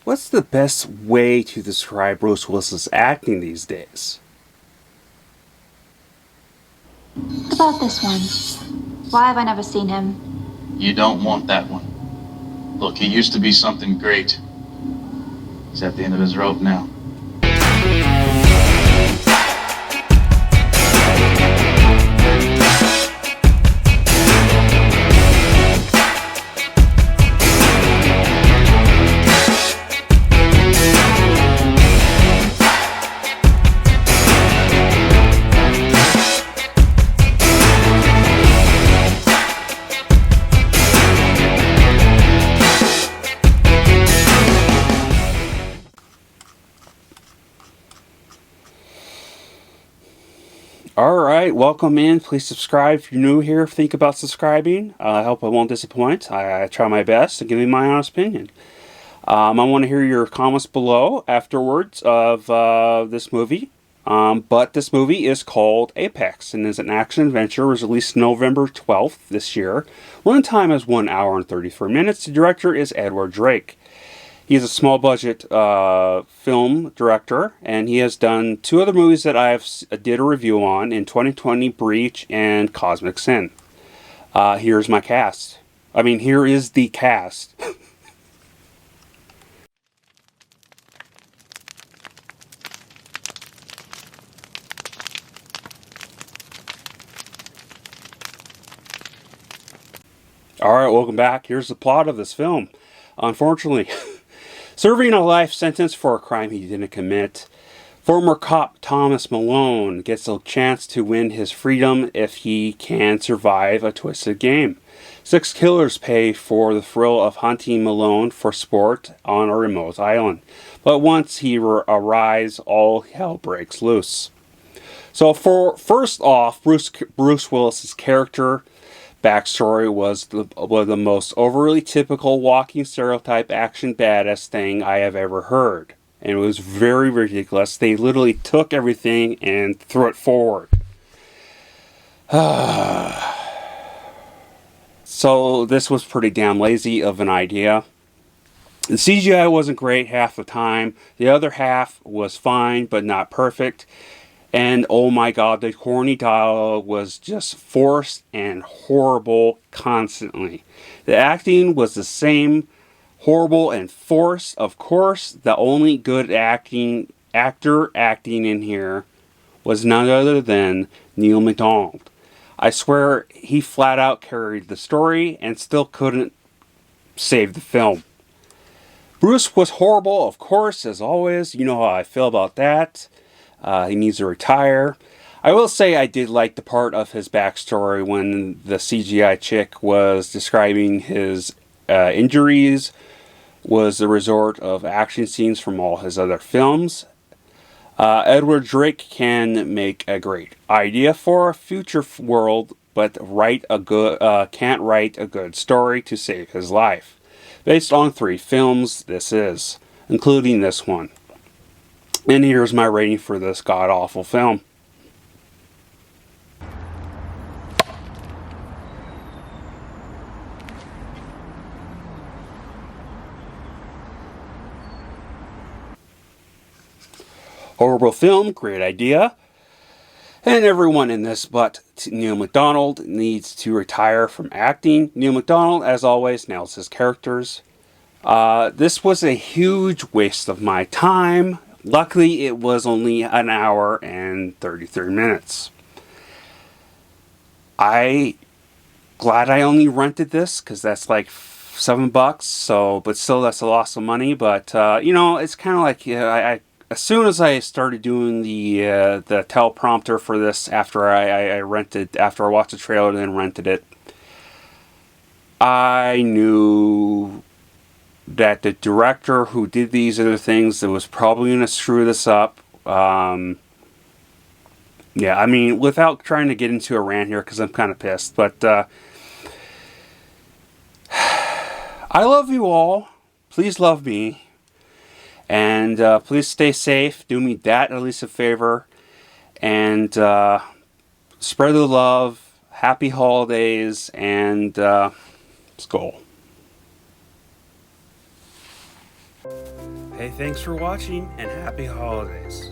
What's the best way to describe Bruce Willis's acting these days? What about this one? Why have I never seen him? You don't want that one. Look, he used to be something great. He's at the end of his rope now. Alright, welcome in. Please subscribe if you're new here. Think about subscribing. I hope I won't disappoint. I try my best to give you my honest opinion. I want to hear your comments below afterwards of this movie. But this movie is called Apex and is an action adventure. It was released November 12th this year. Runtime is 1 hour and 33 minutes. The director is Edward Drake. He's a small budget film director, and he has done two other movies that I did a review on in 2020, Breach and Cosmic Sin. Here's my cast. Here is the cast. Alright, welcome back. Here's the plot of this film. Unfortunately, serving a life sentence for a crime he didn't commit, former cop Thomas Malone gets a chance to win his freedom if he can survive a twisted game. 6 killers pay for the thrill of hunting Malone for sport on a remote island. But once he arrives, all hell breaks loose. So first off, Bruce Willis's character backstory was the most overly typical walking stereotype action badass thing I have ever heard. And it was very ridiculous. They literally took everything and threw it forward. So this was pretty damn lazy of an idea. The CGI wasn't great half the time. The other half was fine, but not perfect. And oh my god, the corny dialogue was just forced and horrible constantly. The acting was the same, horrible and forced. Of course, the only good actor acting in here was none other than Neil McDonough. I swear he flat out carried the story and still couldn't save the film. Bruce was horrible, of course, as always. You know how I feel about that. He needs to retire. I will say I did like the part of his backstory when the CGI chick was describing his injuries was the result of action scenes from all his other films. Edward Drake can make a great idea for a future world, but can't write a good story to save his life. Based on 3 films, this is, including this one. And here's my rating for this god-awful film. Horrible film, great idea. And everyone in this but Neil McDonough needs to retire from acting. Neil McDonough, as always, nails his characters. This was a huge waste of my time. Luckily, it was only 1 hour and 33 minutes. Glad I only rented this, because that's like $7, so, but still that's a loss of money. But, it's kind of like, as soon as I started doing the teleprompter for this after I watched the trailer and then rented it, I knew that the director who did these other things that was probably going to screw this up. Without trying to get into a rant here, because I'm kind of pissed, but I love you all. Please love me. And please stay safe. Do me that at least a favor. And spread the love. Happy holidays. And let's go. Hey, thanks for watching and happy holidays.